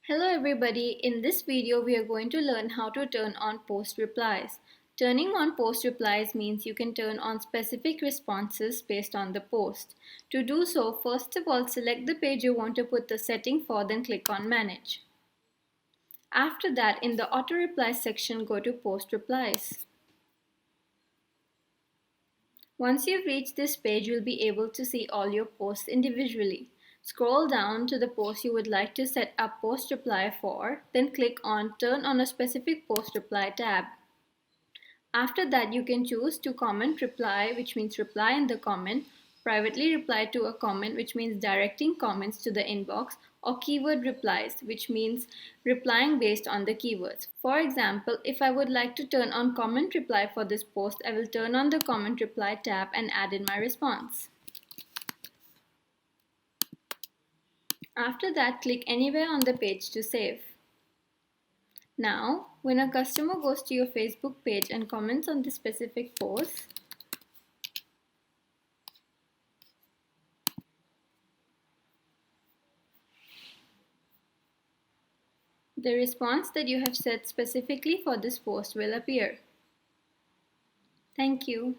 Hello everybody, in this video we are going to learn how to turn on post replies. Turning on post replies means you can turn on specific responses based on the post. To do so, first of all select the page you want to put the setting for, then click on manage. After that, in the auto reply section, go to post replies. Once you've reached this page, you'll be able to see all your posts individually. Scroll down to the post you would like to set up post reply for, then click on Turn on a specific post reply tab. After that, you can choose to comment reply, which means reply in the comment, privately reply to a comment, which means directing comments to the inbox, or keyword replies, which means replying based on the keywords. For example, if I would like to turn on comment reply for this post, I will turn on the comment reply tab and add in my response. After that, click anywhere on the page to save. Now, when a customer goes to your Facebook page and comments on the specific post, the response that you have set specifically for this post will appear. Thank you.